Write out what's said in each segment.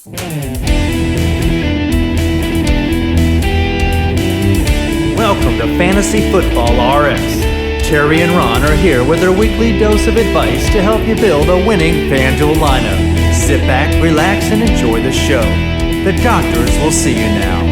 Welcome to Fantasy Football RX. Terry and Ron are here with their weekly dose of advice to help you build a winning FanDuel lineup. Sit back, relax, and enjoy the show. The doctors will see you now.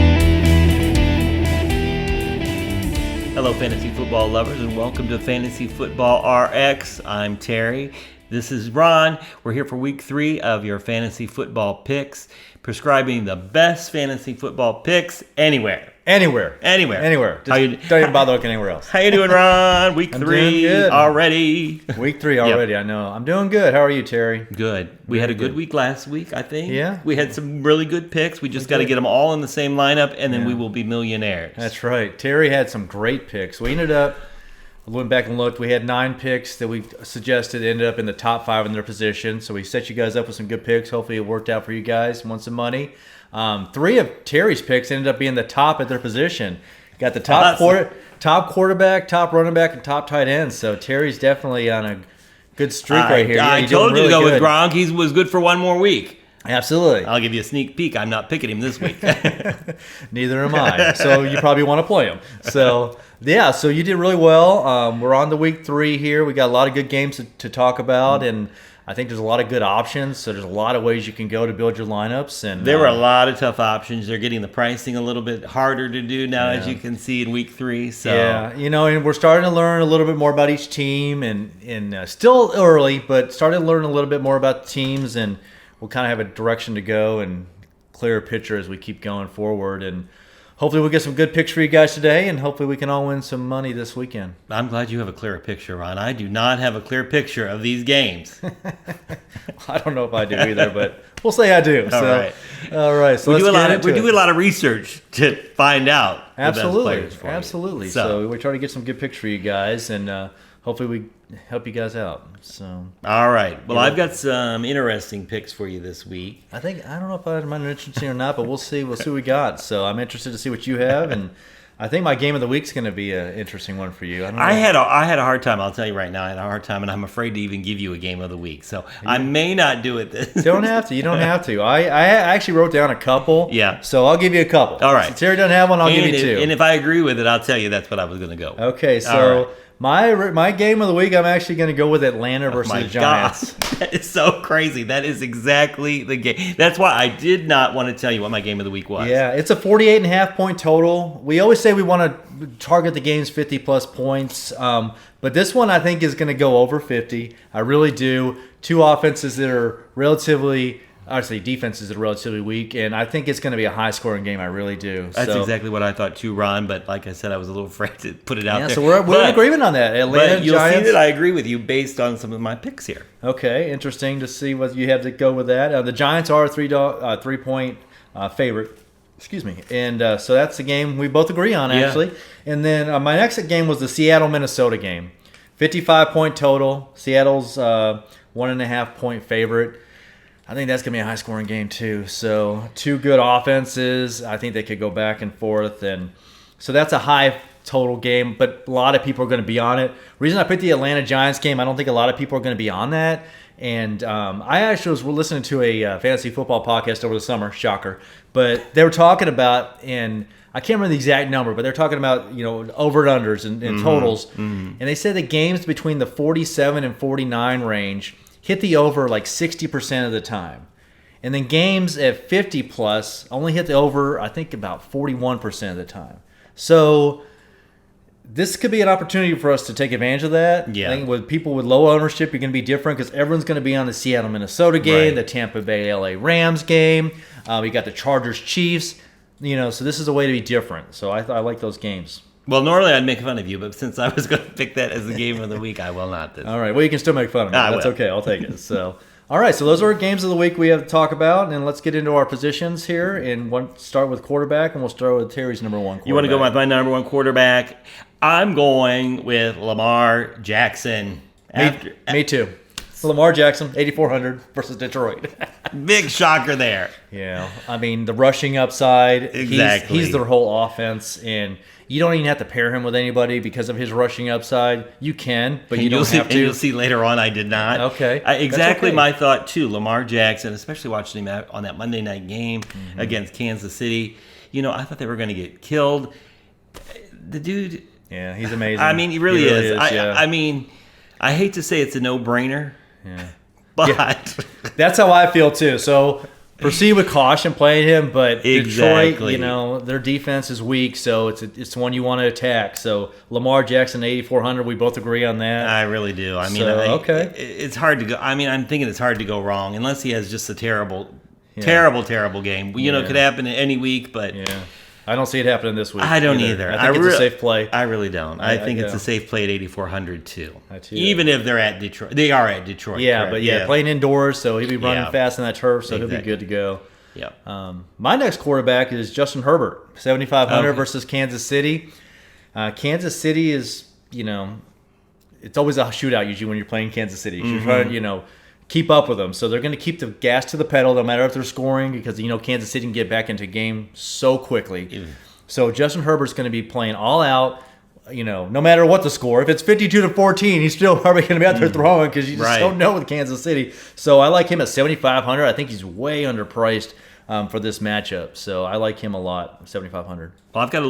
Hello, fantasy football lovers, and welcome to Fantasy Football RX. I'm Terry. This is Ron. We're here for week 3 of your fantasy football picks, prescribing the best fantasy football picks anywhere. Anywhere. Just don't even bother looking anywhere else. How you doing, Ron? Week 3 already. Week 3 already, Yep. I know. I'm doing good. How are you, Terry? Good. We had a good week last week, I think. Yeah. We had some really good picks. We just got to get them all in the same lineup, and then we will be millionaires. That's right. Terry had some great picks. We ended up, I went back and looked, we had 9 picks that we suggested ended up in the top 5 in their position. So we set you guys up with some good picks. Hopefully it worked out for you guys. Won some money. 3 of Terry's picks ended up being the top at their position. Got the top quarterback, top running back, and top tight end. So Terry's definitely on a good streak right here. I told you to go with Gronk. He was good for one more week. Absolutely. I'll give you a sneak peek. I'm not picking him this week. Neither am I. So you probably want to play him. So, yeah, so you did really well. We're on to week 3 here. We got a lot of good games to talk about, and I think there's a lot of good options. So there's a lot of ways you can go to build your lineups. And there were a lot of tough options. They're getting the pricing a little bit harder to do now, as you can see in week 3. So yeah, and we're starting to learn a little bit more about each team, and still early, but starting to learn a little bit more about the teams, and we'll kind of have a direction to go and clearer picture as we keep going forward. And hopefully we'll get some good picks for you guys today, and hopefully we can all win some money this weekend. I'm glad you have a clearer picture, Ron. I do not have a clear picture of these games. I don't know if I do either, but we'll say I do. All right. So we do a lot of research to find out. Absolutely. So we try to get some good picks for you guys, and hopefully we help you guys out. So all right. Well, I've got some interesting picks for you this week. I don't know if I'm interested or not, but we'll see. We'll see what we got. So I'm interested to see what you have, and I think my game of the week is going to be an interesting one for you. I had a hard time. I'll tell you right now, I had a hard time, and I'm afraid to even give you a game of the week. So I may not do it this. Don't have to. You don't have to. I actually wrote down a couple. Yeah. So I'll give you a couple. All right. Since Terry doesn't have one, I'll give you 2. And if I agree with it, I'll tell you that's what I was going to go. Okay. So my game of the week, I'm actually going to go with Atlanta versus the Giants. God. That is so crazy. That is exactly the game. That's why I did not want to tell you what my game of the week was. Yeah, it's a 48.5 point total. We always say we want to target the games 50 plus points, but this one I think is going to go over 50. I really do. 2 offenses that are defenses that are relatively weak, and I think it's going to be a high-scoring game. I really do. That's exactly what I thought too, Ron. But like I said, I was a little afraid to put it out there. So we're in agreement on that. Atlanta but you'll Giants. see that I agree with you based on some of my picks here. Okay, interesting to see what you have to go with that. The Giants are a 3-point favorite. Excuse me. And so that's the game we both agree on, actually. And then my next game was the Seattle-Minnesota game. 55-point total. Seattle's 1.5-point favorite. I think that's going to be a high-scoring game, too. So 2 good offenses. I think they could go back and forth. And so that's a high total game, but a lot of people are going to be on it. Reason I picked the Atlanta Giants game, I don't think a lot of people are going to be on that. And I actually was listening to a fantasy football podcast over the summer, shocker. But they were talking about, and I can't remember the exact number, but they're talking about, over and unders and totals. Mm-hmm. And they said the games between the 47 and 49 range hit the over like 60% of the time. And then games at 50 plus only hit the over, I think, about 41% of the time. So this could be an opportunity for us to take advantage of that. Yeah. I think with people with low ownership, you're going to be different because everyone's going to be on the Seattle-Minnesota game, the Tampa Bay-LA Rams game. We got the Chargers-Chiefs. So this is a way to be different. So I like those games. Well, normally I'd make fun of you, but since I was going to pick that as the game of the week, I will not. All right. Well, you can still make fun of me. That's okay. I'll take it. So, all right. So those are our games of the week we have to talk about, and let's get into our positions here. And start with quarterback, and we'll start with Terry's number 1 quarterback. You want to go with my number 1 quarterback? I'm going with Lamar Jackson. Me too. Lamar Jackson, 8,400 versus Detroit. Big shocker there. Yeah, I mean the rushing upside. Exactly. He's their whole offense, and you don't even have to pair him with anybody because of his rushing upside. You can, but you don't have to. And you'll see later on I did not. Okay. Exactly okay. my thought, too. Lamar Jackson, especially watching him on that Monday night game against Kansas City. I thought they were going to get killed. The dude... Yeah, he's amazing. I mean, he really is. Yeah. I mean, I hate to say it's a no-brainer, but... That's how I feel, too. So... Proceed with caution playing him, but exactly. Detroit, their defense is weak, so it's one you want to attack. So Lamar Jackson, 8,400, we both agree on that. I really do. I mean, okay. It's hard to go. I mean, I'm thinking it's hard to go wrong unless he has just a terrible game. Could happen any week, but I don't see it happening this week. I don't either. I think it's a safe play. I really don't. I think it's a safe play at 8,400 too. Too. Even if they're at Detroit, they are at Detroit. Yeah, correct? but playing indoors, so he'll be running fast on that turf, so he'll be good to go. Yeah. My next quarterback is Justin Herbert, 7,500 versus Kansas City. Kansas City is, it's always a shootout usually when you're playing Kansas City. You're trying to, keep up with them. So they're going to keep the gas to the pedal no matter if they're scoring because, Kansas City can get back into game so quickly. So Justin Herbert's going to be playing all out, no matter what the score. If it's 52-14, he's still probably going to be out there throwing because you just don't know with Kansas City. So I like him at 7,500. I think he's way underpriced for this matchup. So I like him a lot, 7,500. Well, I've got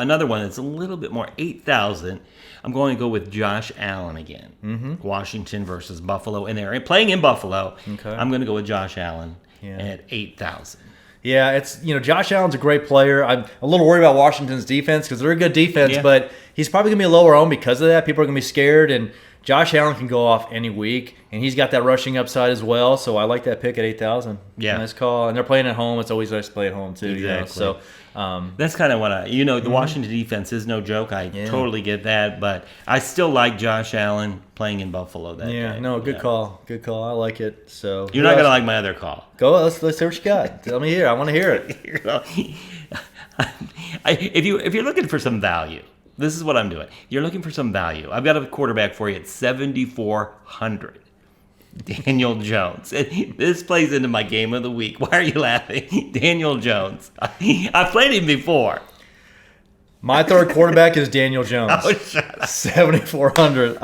another one that's a little bit more, 8,000. I'm going to go with Josh Allen again. Washington versus Buffalo. And they're playing in Buffalo. Okay. I'm going to go with Josh Allen at 8,000. Yeah, it's Josh Allen's a great player. I'm a little worried about Washington's defense because they're a good defense, but he's probably going to be lower owned because of that. People are going to be scared, and Josh Allen can go off any week, and he's got that rushing upside as well. So I like that pick at 8,000. Yeah, nice call. And they're playing at home. It's always nice to play at home too. Exactly. So that's kind of what the Washington defense is no joke. I totally get that, but I still like Josh Allen playing in Buffalo. Good call. Good call. I like it. So you're not gonna like my other call. Go. Let's hear what you got. Tell me here. I want to hear it. If you're looking for some value, this is what I'm doing. You're looking for some value. I've got a quarterback for you at 7,400. Daniel Jones. This plays into my game of the week. Why are you laughing? Daniel Jones. I've played him before. My third quarterback is Daniel Jones. Oh, shut up. 7,400.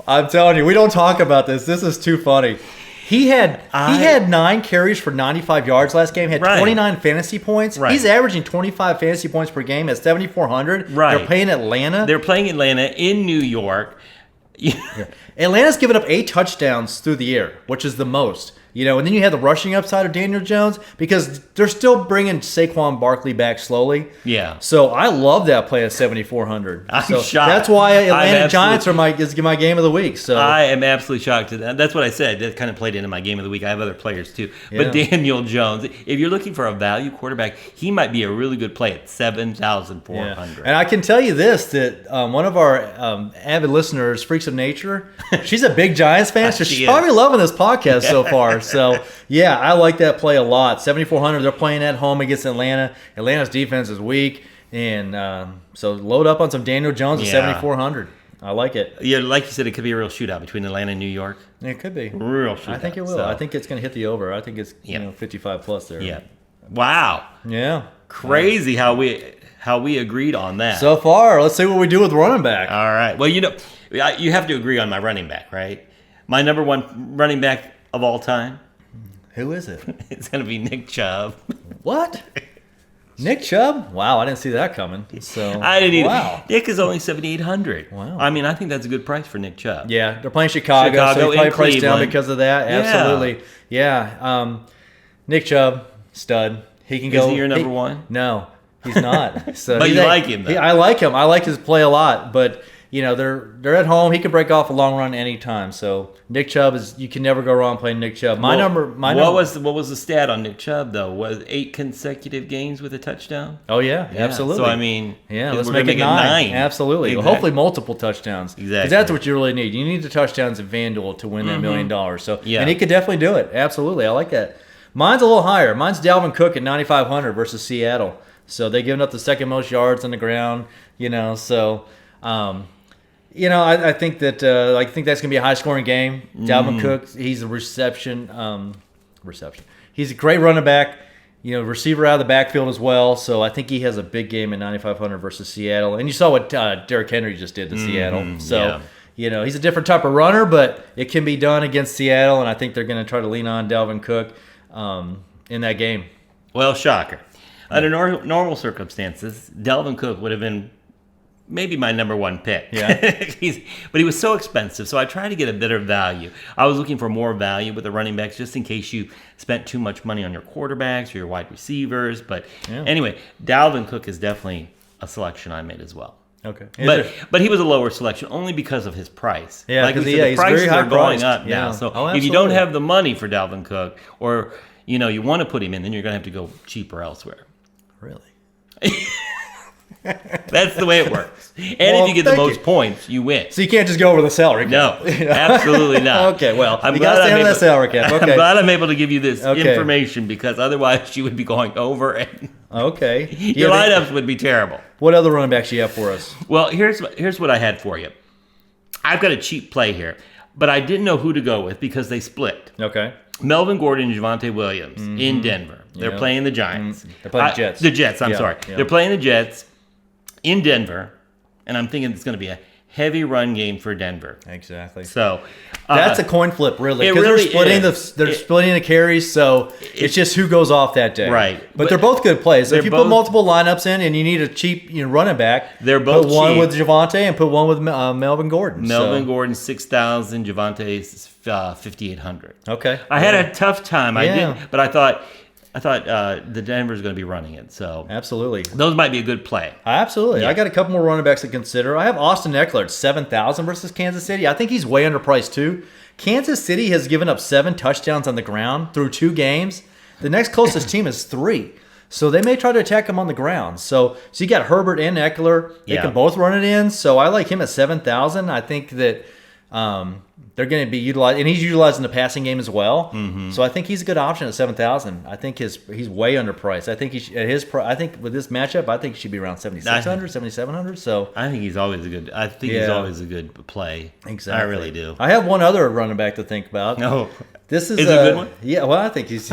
I'm telling you, we don't talk about this. This is too funny. He had 9 carries for 95 yards last game. Had 29 fantasy points. Right. He's averaging 25 fantasy points per game at 7,400. Right. They're playing Atlanta. They're playing Atlanta in New York. Atlanta's given up 8 touchdowns through the air, which is the most. And then you have the rushing upside of Daniel Jones because they're still bringing Saquon Barkley back slowly. Yeah. So I love that play at 7,400. I'm so shocked. That's why Atlanta Giants are my game of the week. So I am absolutely shocked at that. That's what I said. That kind of played into my game of the week. I have other players too. But Daniel Jones, if you're looking for a value quarterback, he might be a really good play at 7,400. And I can tell you this, that one of our avid listeners, Freaks of Nature, she's a big Giants fan. So she's probably loving this podcast so far. So, I like that play a lot. 7,400, they're playing at home against Atlanta. Atlanta's defense is weak. And so load up on some Daniel Jones at 7,400. I like it. Yeah, like you said, it could be a real shootout between Atlanta and New York. It could be. Real shootout. I think it will. I think it's going to hit the over. I think it's 55 plus there. Yeah. Wow. Yeah. Crazy how we agreed on that. So far, let's see what we do with running back. All right. Well, you have to agree on my running back, right? My number one running back of all time. Who is it? It's going to be Nick Chubb. What? Nick Chubb? Wow, I didn't see that coming. So I didn't either. Wow. Nick is only 7,800. Wow. I mean, I think that's a good price for Nick Chubb. Yeah, they're playing Chicago so he probably priced down because of that. Absolutely. Yeah. Nick Chubb, stud. He can go. Is he your number one? No, he's not. So but you like him, though. I like him. I like his play a lot, but they're at home. He can break off a long run anytime. So Nick Chubb you can never go wrong playing Nick Chubb. What was the stat on Nick Chubb though? Was 8 consecutive games with a touchdown? Oh yeah, absolutely. So I mean, let's make it 9. Absolutely. Exactly. Well, hopefully multiple touchdowns. Exactly. Because that's what you really need. You need the touchdowns at FanDuel to win that $1 million. So and he could definitely do it. Absolutely, I like that. Mine's a little higher. Mine's Dalvin Cook at 9,500 versus Seattle. So they've given up the second most yards on the ground. So. I think that I think that's going to be a high-scoring game. Dalvin Cook, he's a reception. He's a great running back. Receiver out of the backfield as well. So I think he has a big game in 9,500 versus Seattle. And you saw what Derrick Henry just did to Seattle. So, he's a different type of runner, but it can be done against Seattle. And I think they're going to try to lean on Dalvin Cook in that game. Well, shocker. Under normal circumstances, Dalvin Cook would have been maybe my number one pick. Yeah. But he was so expensive, so I tried to get a better value. I was looking for more value with the running backs just in case you spent too much money on your quarterbacks or your wide receivers. But anyway, Dalvin Cook is definitely a selection I made as well. Okay. But he was a lower selection only because of his price. Yeah, like we said, the the prices very high are going priced. up now. So if you don't have the money for Dalvin Cook or you want to put him in, then you're going to have to go cheaper elsewhere. Really? That's the way it works. And if you get the most points, you win. So you can't just go over the salary cap. No, absolutely not. Okay, well, you got to stay on that salary cap. Okay. I'm glad I'm able to give you this information because otherwise you would be going over and your lineups would be terrible. What other running backs do you have for us? Well, here's what I had for you. I've got a cheap play here, but I didn't know who to go with because they split. Okay. Melvin Gordon and Javonte Williams in Denver. They're playing the Giants. They're playing the Jets. The Jets, I'm sorry. Yeah. They're playing the Jets in Denver, and I'm thinking it's going to be a heavy run game for Denver. Exactly. So that's a coin flip, really, because they're splitting the carries, so it's just who goes off that day. Right. But they're both good plays. So if you put multiple lineups in and you need a cheap running back, they're both put one cheap. with Javonte and put one with Melvin Gordon. Melvin Gordon 6,000, Javonte's 5,800. Okay. I had a tough time. I did, but I thought the Denver's going to be running it. So absolutely, those might be a good play. Absolutely, I got a couple more running backs to consider. I have Austin Eckler at 7,000 versus Kansas City. I think he's way underpriced too. Kansas City has given up 7 touchdowns on the ground through 2 games. The next closest team is 3. So they may try to attack him on the ground. So you got Herbert and Eckler. They can both run it in. So I like him at 7,000. I think that they're going to be utilized, and he's utilized in the passing game as well. Mm-hmm. So I think he's a good option at 7,000. I think he's way underpriced. I think I think with this matchup, I think he should be around 7,600, 7,700. So I think he's always a good. I think he's always a good play. Exactly, I really do. I have one other running back to think about. No, this is a good one. Yeah, well, I think he's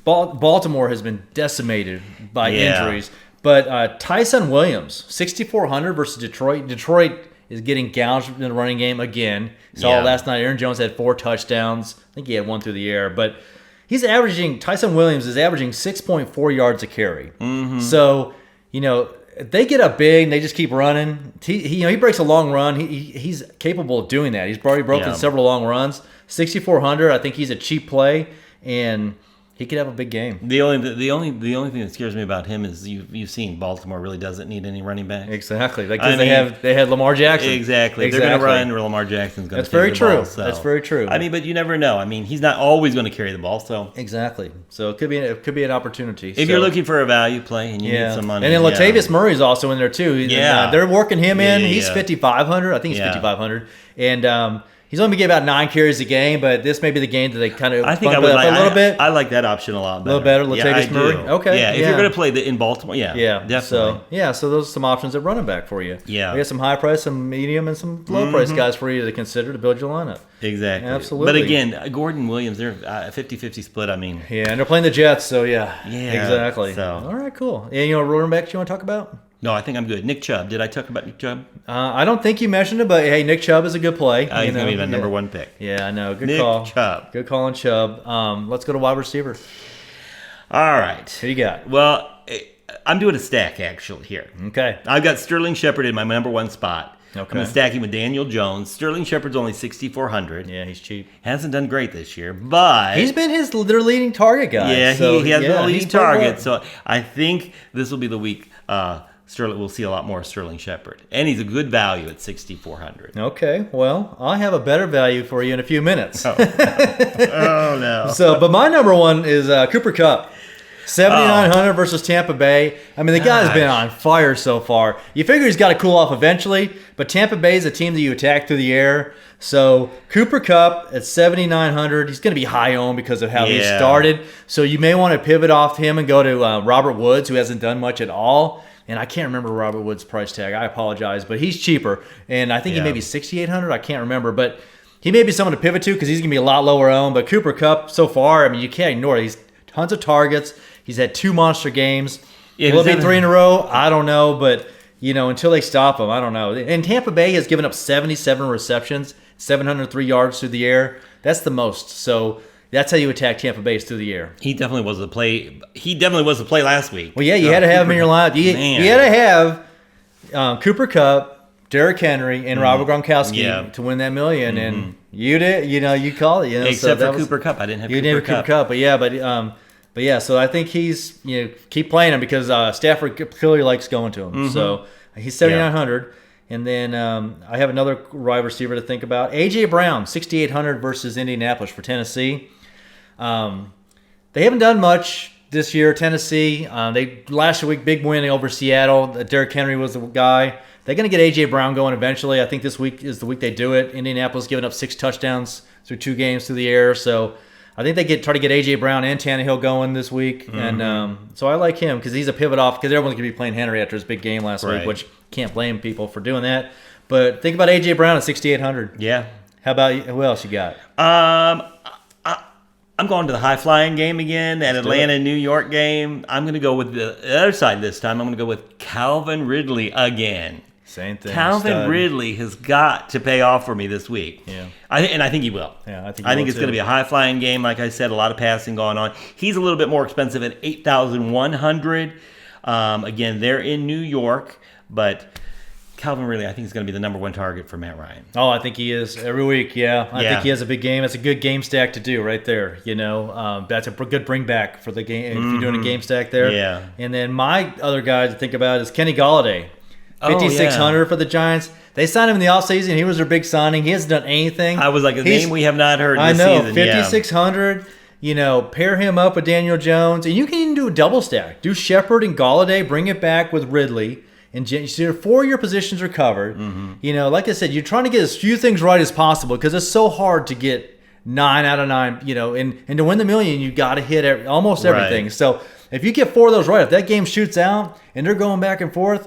Baltimore has been decimated by injuries, but Tyson Williams, 6,400 versus Detroit. Detroit is getting gouged in the running game again. Saw last night Aaron Jones had 4 touchdowns. I think he had 1 through the air, but Tyson Williams is averaging 6.4 yards a carry. Mm-hmm. So, if they get up big and they just keep running, he breaks a long run. He's capable of doing that. He's already broken several long runs. 6,400, I think he's a cheap play, and he could have a big game. The only thing that scares me about him is you've seen Baltimore really doesn't need any running back. Exactly, because they had Lamar Jackson. Exactly. They're going to run, or Lamar Jackson's going to take the ball. So. That's very true. But you never know. He's not always going to carry the ball. So exactly. So it could be an opportunity. If you're looking for a value play and you need some money, and then Latavius Murray's also in there too. They're working him in. He's 5,500. I think he's 5,500, and. He's only getting about 9 carries a game, but this may be the game that they kind of bump it up a little bit. I like that option a lot better. A little better, Latavius Murray. Okay. Yeah, if you're going to play in Baltimore, definitely. So those are some options at running back for you. Yeah. We got some high price, some medium, and some low price guys for you to consider to build your lineup. Exactly. Absolutely. But again, Gordon Williams, they're a 50-50 split. Yeah, and they're playing the Jets, so yeah. Exactly. So. All right, cool. And running backs you want to talk about? No, I think I'm good. Nick Chubb. Did I talk about Nick Chubb? I don't think you mentioned it, but hey, Nick Chubb is a good play. He's going to be my number 1 pick. Yeah, I know. Good Nick call. Nick Chubb. Good call on Chubb. Let's go to wide receiver. All right. Who you got? Well, I'm doing a stack actually here. Okay. I've got Sterling Shepard in my number 1 spot. Okay. I'm stacking with Daniel Jones. Sterling Shepard's only 6,400. Yeah, he's cheap. Hasn't done great this year, but he's been their leading target guy. Yeah, he has been the leading target. So I think this will be the week. We'll see a lot more Sterling Shepard, and he's a good value at 6,400. Okay, well, I have a better value for you in a few minutes. Oh no! But my number 1 is Cooper Kupp, 7,900 versus Tampa Bay. The guy's been on fire so far. You figure he's got to cool off eventually, but Tampa Bay is a team that you attack through the air. So Cooper Kupp at 7,900, he's going to be high owned because of how he started. So you may want to pivot off him and go to Robert Woods, who hasn't done much at all. And I can't remember Robert Woods' price tag. I apologize, but he's cheaper. And I think he may be 6,800. I can't remember, but he may be someone to pivot to because he's going to be a lot lower owned. But Cooper Kupp, so far, I mean, you can't ignore it. He's tons of targets. He's had 2 monster games. Will it be 3 in a row? I don't know, but until they stop him, I don't know. And Tampa Bay has given up 77 receptions, 703 yards through the air. That's the most. So that's how you attack Tampa Bay, is through the air. He definitely was the play. He definitely was the play last week. Well, yeah, you had to have him in your lineup. You had to have Cooper Kupp, Derrick Henry, and Robert Gronkowski to win that million, and you did. You called it. Except for Cooper Kupp, I didn't have. You didn't have Cooper Kupp, but yeah. So I think he's keep playing him because Stafford clearly likes going to him. So he's 7,900. And then I have another wide receiver to think about. A.J. Brown, 6,800 versus Indianapolis for Tennessee. They haven't done much this year, Tennessee. They last week, big win over Seattle. Derrick Henry was the guy. They're going to get A.J. Brown going eventually. I think this week is the week they do it. Indianapolis giving up 6 touchdowns through 2 games through the air. So I think they try to get A.J. Brown and Tannehill going this week. And so I like him because he's a pivot off because everyone's going to be playing Henry after his big game last week, which can't blame people for doing that. But think about A.J. Brown at 6,800. Yeah. How about you? Who else you got? I'm going to the high-flying game again, that Atlanta-New York game. I'm going to go with the other side this time. I'm going to go with Calvin Ridley again. Same thing. Calvin Ridley has got to pay off for me this week. Yeah. And I think he will. Yeah, I think it's going to be a high-flying game. Like I said, a lot of passing going on. He's a little bit more expensive at $8,100. Again, they're in New York, but Calvin Ridley, I think, is going to be the number 1 target for Matt Ryan. Oh, I think he is every week. Yeah, I think he has a big game. It's a good game stack to do right there. That's a good bring back for the game if you're doing a game stack there. Yeah. And then my other guy to think about is Kenny Golladay, 5,600 for the Giants. They signed him in the offseason. He was their big signing. He hasn't done anything. I was like, a name we have not heard this season. season. 5,600. Pair him up with Daniel Jones, and you can even do a double stack. Do Shepard and Golladay, bring it back with Ridley. And so 4 of your positions are covered. Like I said, you're trying to get as few things right as possible because it's so hard to get 9 out of 9. And to win the million, you got to hit almost everything. Right. So if you get 4 of those right, if that game shoots out and they're going back and forth,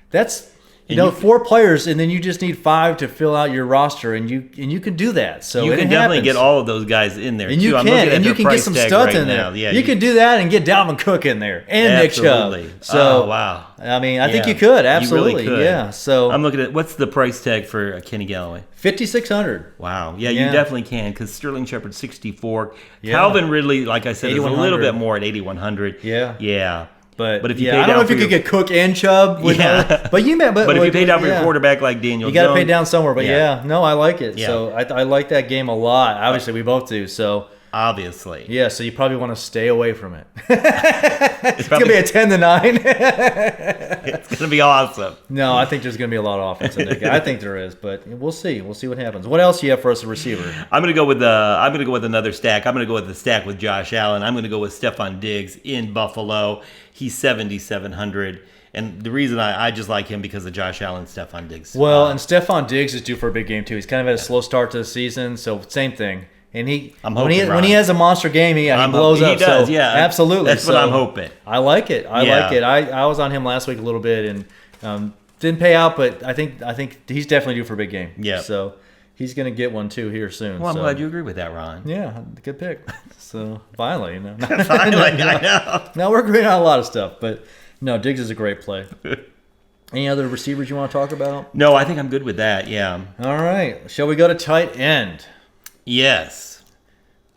that's 4 players, and then you just need 5 to fill out your roster, and you can do that. So you can definitely get all of those guys in there, and you too. can get some studs in there. Yeah, you can do that and get Dalvin Cook in there and Nick Chubb. So wow. I mean, I think you could absolutely. You really could. Yeah. So I'm looking at what's the price tag for Kenny Golladay? 5,600. Wow. Yeah, you definitely can because Sterling Shepard 64. Calvin Ridley, like I said, is a little bit more at 8,100. Yeah. Yeah. But if you I don't know if you could get Cook and Chubb. But if you pay down for your quarterback like Daniel Jones, you got to pay down somewhere. But no, I like it. Yeah. So I like that game a lot. Obviously, we both do. So obviously, yeah. So you probably want to stay away from it. It's gonna be a 10-9. It's gonna be awesome. No, I think there's gonna be a lot of offense in that game. I think there is, but we'll see. We'll see what happens. What else do you have for us, a receiver? I'm gonna go with another stack. I'm gonna go with the stack with Josh Allen. I'm gonna go with Stephon Diggs in Buffalo. He's 7,700. And the reason I just like him because of Josh Allen, Stephon Diggs. Well, and Stephon Diggs is due for a big game too. He's kind of had a slow start to the season, so same thing. And when he has a monster game, he blows up. He does, yeah. Absolutely. That's what I'm hoping. I like it. I like it. I was on him last week a little bit and didn't pay out, but I think he's definitely due for a big game. Yeah. So he's going to get one too here soon. Well, I'm glad you agree with that, Ron. Yeah, good pick. So finally, finally, I know. Now we're agreeing on a lot of stuff, but no, Diggs is a great play. Any other receivers you want to talk about? No, I think I'm good with that. Yeah. All right. Shall we go to tight end? Yes.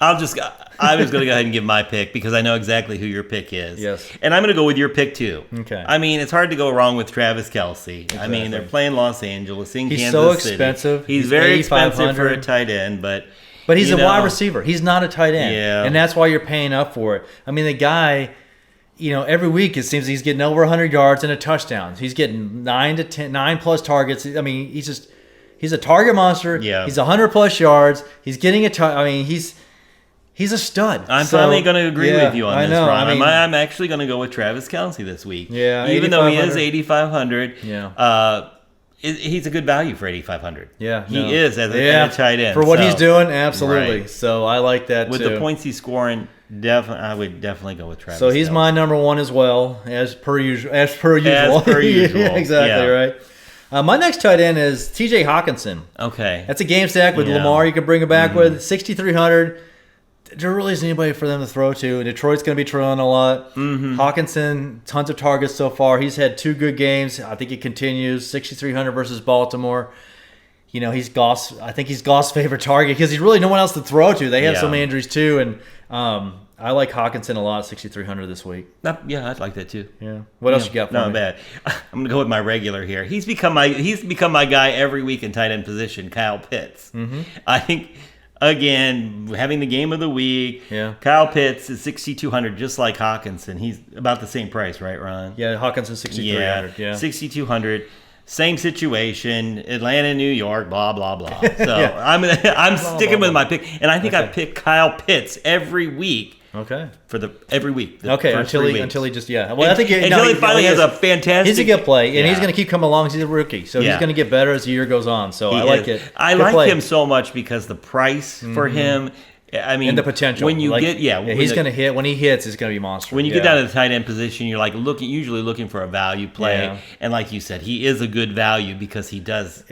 I was going to go ahead and give my pick because I know exactly who your pick is. Yes. And I'm going to go with your pick too. Okay. I mean, it's hard to go wrong with Travis Kelce. Exactly. I mean, they're playing Los Angeles in Kansas City. He's so expensive. He's very expensive for a tight end, but he's a wide receiver. He's not a tight end. Yeah. And that's why you're paying up for it. I mean, the guy, every week it seems he's getting over 100 yards and a touchdown. He's getting 9 plus targets. I mean, he's a target monster. Yeah. He's 100 plus yards. He's getting he's a stud. I'm finally going to agree with you on this, know. Ron. I'm actually going to go with Travis Kelce this week. Yeah. Even though he is 8,500. Yeah. He's a good value for 8,500. Yeah, he is as a tight end for what he's doing. Absolutely. Right. So I like that with too. the points he's scoring I would definitely go with Travis. So he's Kelce. my number one as well, as per usual. As per usual. Yeah, exactly right. My next tight end is T.J. Hawkinson. Okay. That's a game stack with Lamar. You can bring him back with 6,300. There really isn't anybody for them to throw to. Detroit's going to be trailing a lot. Hawkinson, tons of targets so far. He's had 2 good games. I think it continues. 6,300 versus Baltimore. He's Goff's. I think he's Goff's favorite target because he's really no one else to throw to. They have so many injuries too, and I like Hawkinson a lot. 6,300 this week. Yeah, I'd like that too. Yeah. What else you got for me? Not bad. I'm gonna go with my regular here. He's become my guy every week in tight end position. Kyle Pitts. I think. Again, having the game of the week, Kyle Pitts is 6,200, just like Hawkinson. He's about the same price, right, Ron? Yeah, Hawkinson 6,300. Yeah, 6,200. Same situation, Atlanta, New York, blah blah blah. So I'm sticking with my pick, and I think I pick Kyle Pitts every week. Okay. Every week. Until he just Well, I think until he finally has a fantastic. He's a good play, and he's going to keep coming along. He's a rookie, so he's going to get better as the year goes on. So I like it. I like him so much because the price for him. I mean, and the potential. When you he's going to hit. When he hits, it's going to be monstrous. When you get down to the tight end position, you're usually looking for a value play, and like you said, he is a good value because he does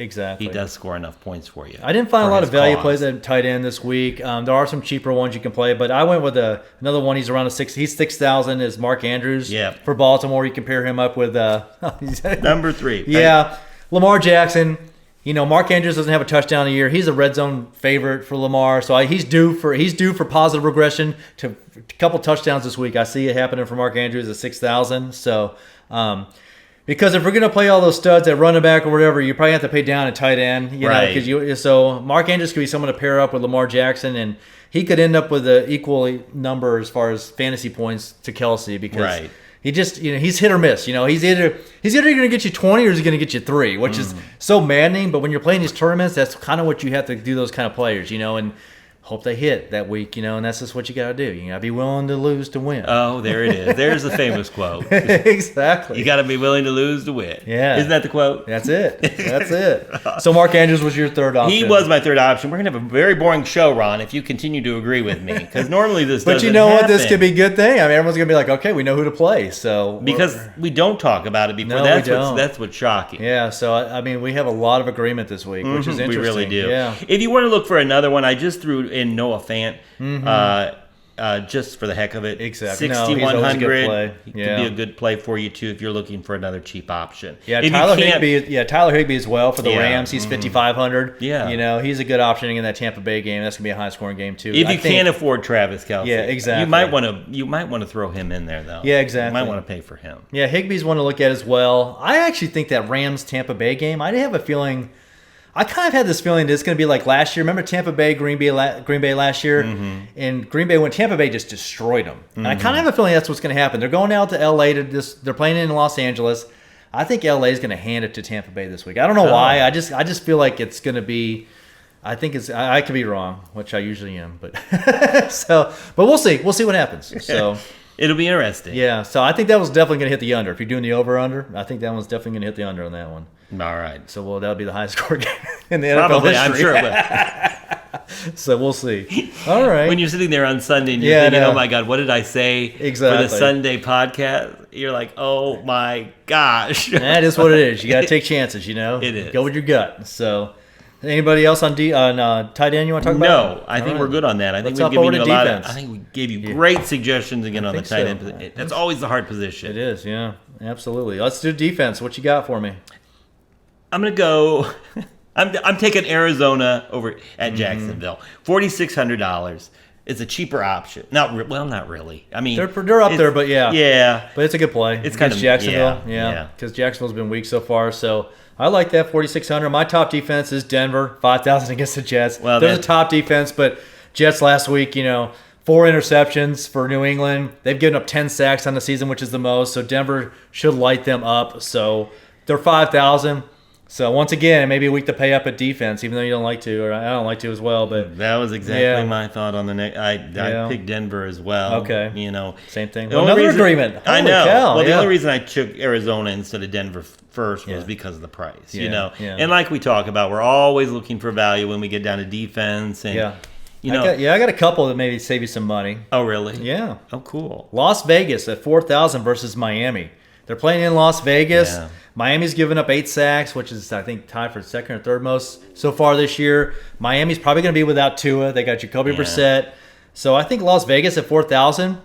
score enough points for you. I didn't find a lot of value plays at tight end this week. There are some cheaper ones you can play, but I went with another one. He's around he's 6,000. Is Mark Andrews for Baltimore? You compare him up with number 3. Yeah, Lamar Jackson. Mark Andrews doesn't have a touchdown a year. He's a red zone favorite for Lamar, so he's due for positive regression to a couple touchdowns this week. I see it happening for Mark Andrews at 6,000. So, because if we're gonna play all those studs at running back or whatever, you probably have to pay down at tight end. So Mark Andrews could be someone to pair up with Lamar Jackson, and he could end up with an equal number as far as fantasy points to Kelce because. He just, he's hit or miss. He's either going to get you 20 or he's going to get you 3, which is so maddening. But when you're playing these tournaments, that's kind of what you have to do. Those kind of players, and hope they hit that week, and that's just what you got to do. You got to be willing to lose to win. Oh, there it is. There's the famous quote. Exactly. You got to be willing to lose to win. Yeah. Isn't that the quote? That's it. So Mark Andrews was your third option. He was my third option. We're going to have a very boring show, Ron, if you continue to agree with me, because normally this doesn't But you know happen. what? This could be a good thing. I mean, everyone's going to be like, okay, we know who to play. So because we don't talk about it before. No, that's what's shocking. Yeah, so I mean, we have a lot of agreement this week, which is interesting. We really do. Yeah. If you want to look for another one, I just threw in Noah Fant. Just for the heck of it. Exactly. 6,100. He could be a good play for you too if you're looking for another cheap option. Yeah, Tyler Higbee as well for the Rams. He's 5,500. Yeah. He's a good option in that Tampa Bay game. That's gonna be a high scoring game too. If you can't afford Travis Kelce. Yeah, exactly. You might want to throw him in there though. Yeah, exactly. You might want to pay for him. Yeah, Higbee's one to look at as well. I actually think that Rams Tampa Bay game, I have a feeling. I kind of had this feeling that it's going to be like last year. Remember Tampa Bay, Green Bay last year? And Green Bay, when Tampa Bay just destroyed them. And I kind of have a feeling that's what's going to happen. They're going out to L.A. They're playing in Los Angeles. I think L.A. is going to hand it to Tampa Bay this week. I don't know why. I just feel like it's going to be. I think I could be wrong, which I usually am, but but we'll see. We'll see what happens. So. It'll be interesting. Yeah, so I think that was definitely going to hit the under. If you're doing the over-under, I think that one's definitely going to hit the under on that one. All right. So, that'll be the highest score game in the NFL Probably, history. I'm sure it will. So, we'll see. All right. When you're sitting there on Sunday and you're thinking, oh, my God, what did I say for the Sunday podcast? You're like, oh, my gosh. That is what it is. You got to take chances, It is. Go with your gut. So, anybody else on tight end you want to talk about? No, I think we're good on that. I think we've given you a lot of. I think we gave you great suggestions again on the tight end position. That's always the hard position. It is, yeah, absolutely. Let's do defense. What you got for me? I'm gonna go. I'm taking Arizona over at Jacksonville. $4,600. It's a cheaper option. Not really. I mean, they're up there, but yeah. But it's a good play. It's kind of Jacksonville, because Jacksonville's been weak so far. So I like that 4,600. My top defense is Denver, 5,000 against the Jets. Well, they're the top defense, but Jets last week, 4 interceptions for New England. They've given up 10 sacks on the season, which is the most. So Denver should light them up. So they're 5,000. So once again, it may be a week to pay up at defense, even though you don't like to, or I don't like to as well. But that was exactly my thought on the next. I picked Denver as well. Okay, same thing. Another agreement. Holy I know. Cow, well, the only reason I took Arizona instead of Denver first was because of the price. And like we talk about, we're always looking for value when we get down to defense, and I got a couple that maybe save you some money. Oh, really? Yeah. Oh, cool. Las Vegas at 4,000 versus Miami. They're playing in Las Vegas. Yeah. Miami's given up 8 sacks, which is, I think, tied for second or third most so far this year. Miami's probably going to be without Tua. They got Jacoby Brissett. So I think Las Vegas at 4,000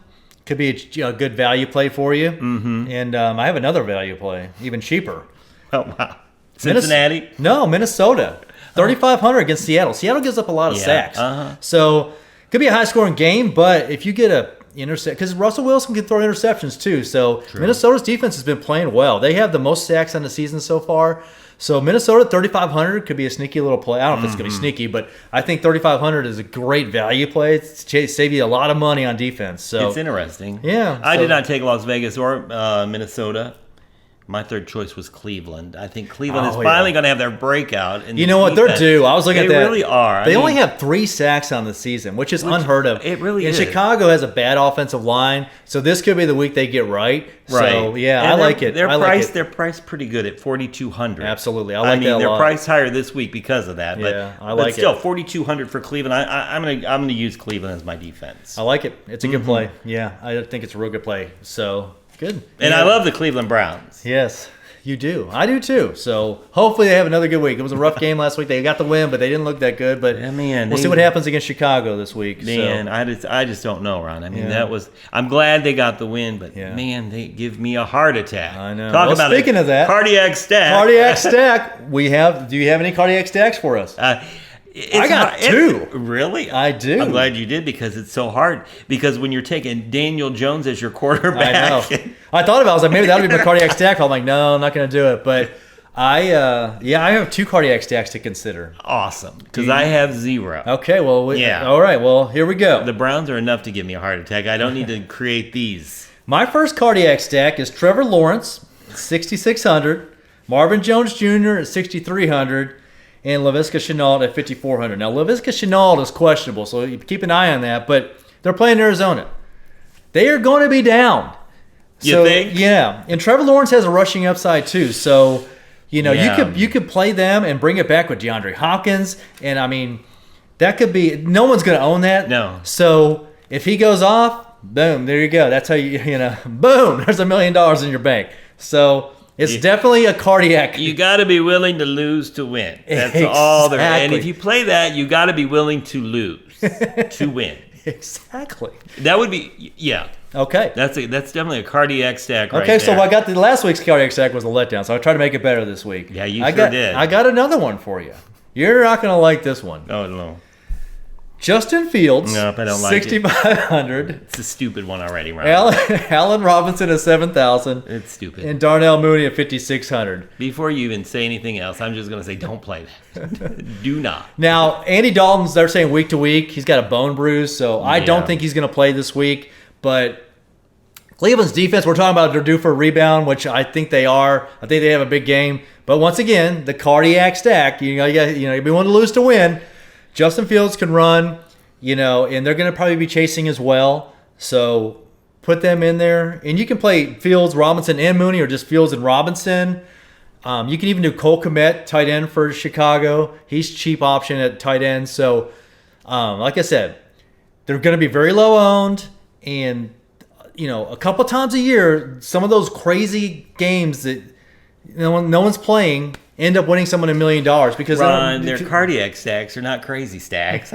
could be a good value play for you. Mm-hmm. And I have another value play, even cheaper. Oh, wow. Cincinnati? Minnesota. 3,500 against Seattle. Seattle gives up a lot of sacks. So could be a high-scoring game, but if you get a intercept, because Russell Wilson can throw interceptions too. So True. Minnesota's defense has been playing well. They have the most sacks on the season so far. So Minnesota 3,500 could be a sneaky little play. I don't know if it's going to be sneaky, but I think 3,500 is a great value play. It's save you a lot of money on defense. So it's interesting. Yeah, I did not take Las Vegas or Minnesota. My third choice was Cleveland. I think Cleveland is finally going to have their breakout. You know what? They're due. I was looking at that. They really are. They only have 3 sacks on the season, which is unheard of. It really is. And Chicago has a bad offensive line, so this could be the week they get right. So, yeah, I like it. They're priced pretty good at 4,200. Absolutely. I like that a lot. They're priced higher this week because of that. Yeah, I like it. But still, 4,200 for Cleveland. I'm gonna use Cleveland as my defense. I like it. It's a good play. Yeah, I think it's a real good play. So, good. And I love the Cleveland Browns. Yes. You do. I do too. So hopefully they have another good week. It was a rough game last week. They got the win, but they didn't look that good. But we'll see what happens against Chicago this week. Man, so. I just don't know, Ron. I mean, I'm glad they got the win, but man, they give me a heart attack. I know. Speaking of that, cardiac stack. Do you have any cardiac stacks for us? I got 2. Really? I do. I'm glad you did because it's so hard. Because when you're taking Daniel Jones as your quarterback. I know. I thought about it. I was like, maybe that'll be my cardiac stack. I'm like, no, I'm not going to do it. But I have 2 cardiac stacks to consider. Awesome. Because I have 0. Okay, well, all right. Well, here we go. The Browns are enough to give me a heart attack. I don't need to create these. My first cardiac stack is Trevor Lawrence, 6,600. Marvin Jones Jr. at 6,300. And Laviska Shenault at 5,400. Now, Laviska Shenault is questionable, so you keep an eye on that. But they're playing Arizona. They are going to be down. You think? Yeah. And Trevor Lawrence has a rushing upside, too. So, you could play them and bring it back with DeAndre Hopkins. And, I mean, that could be – no one's going to own that. No. So, if he goes off, boom, there you go. That's how boom, there's $1 million in your bank. So – it's definitely a cardiac. You got to be willing to lose to win. That's all there. And if you play that, you got to be willing to lose to win. Exactly. That would be Okay. That's definitely a cardiac stack right there. Okay, so I got the last week's cardiac stack was a letdown, so I tried to make it better this week. Yeah, you did. I got another one for you. You're not going to like this one. Oh, no. Justin Fields, nope, I don't like 6,500. It's a stupid one already, right? Allen Robinson at 7,000. It's stupid. And Darnell Mooney at 5,600. Before you even say anything else, I'm just going to say don't play that. Do not. Now, Andy Dalton's, they're saying week to week, he's got a bone bruise, so I don't think he's going to play this week. But Cleveland's defense, we're talking about they're due for a rebound, which I think they are. I think they have a big game. But once again, the cardiac stack, you be one to lose to win. Justin Fields can run, and they're going to probably be chasing as well. So put them in there. And you can play Fields, Robinson, and Mooney, or just Fields and Robinson. You can even do Cole Kmet, tight end for Chicago. He's cheap option at tight end. So, like I said, they're going to be very low owned. And, a couple times a year, some of those crazy games that no one's playing – end up winning someone $1 million because they're cardiac stacks. They're not crazy stacks.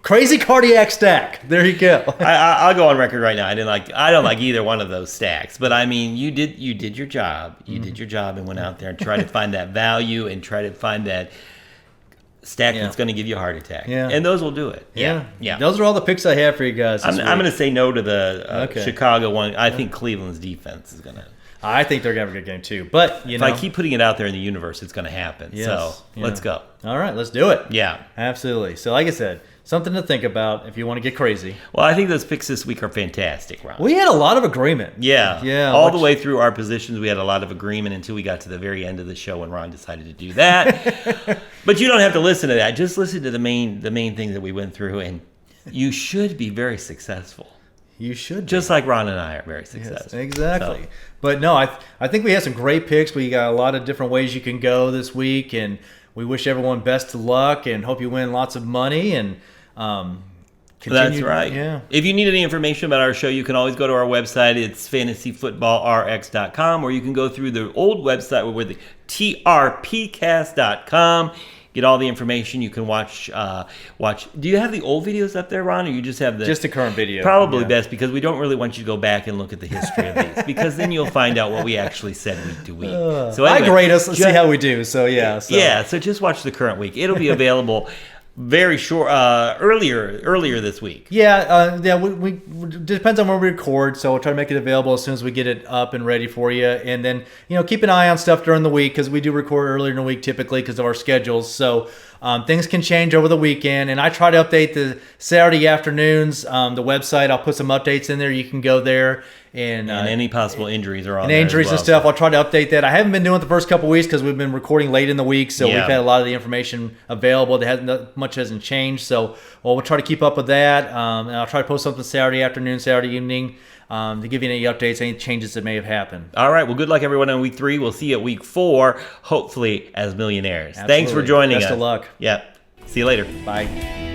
Crazy cardiac stack. There you go. I'll go on record right now. I don't like either one of those stacks. But I mean, you did your job. You did your job and went out there and tried to find that value and try to find that stack that's going to give you a heart attack. Yeah. And those will do it. Yeah. Those are all the picks I have for you guys. I'm going to say no to the Chicago one. I think Cleveland's defense is going to. I think they're going to have a good game too. But, if I keep putting it out there in the universe, it's going to happen. Yes, so let's go. All right, let's do it. Yeah. Absolutely. So like I said, something to think about if you want to get crazy. Well, I think those picks this week are fantastic, Ron. We had a lot of agreement. Yeah. All the way through our positions, we had a lot of agreement until we got to the very end of the show when Ron decided to do that. But you don't have to listen to that. Just listen to the main things that we went through, and you should be very successful. You should. Just like Ron and I are very successful. Yes, exactly. So. But no, I think we had some great picks. We got a lot of different ways you can go this week, and we wish everyone best of luck and hope you win lots of money and That's right. Yeah. If you need any information about our show, you can always go to our website. It's fantasyfootballrx.com, or you can go through the old website with the trpcast.com. Get all the information. You can watch. Do you have the old videos up there, Ron, or you just have just the current video? Probably best, because we don't really want you to go back and look at the history of these, because then you'll find out what we actually said week to week. So anyway, I grade us. Let's see how we do. So yeah. So just watch the current week. It'll be available very short, earlier this week. Yeah, we depends on when we record, so we'll try to make it available as soon as we get it up and ready for you. And then, keep an eye on stuff during the week, because we do record earlier in the week typically because of our schedules. So things can change over the weekend, and I try to update the Saturday afternoons. The website, I'll put some updates in there. You can go there. And any possible injuries are on and there injuries as well. And stuff. I'll try to update that. I haven't been doing it the first couple of weeks because we've been recording late in the week, so we've had a lot of the information available. Much hasn't changed, so we'll try to keep up with that. And I'll try to post something Saturday afternoon, Saturday evening, to give you any updates, any changes that may have happened. All right. Well, good luck, everyone, on week 3. We'll see you at week 4, hopefully as millionaires. Absolutely. Thanks for joining us. Best of luck. Yep. See you later. Bye.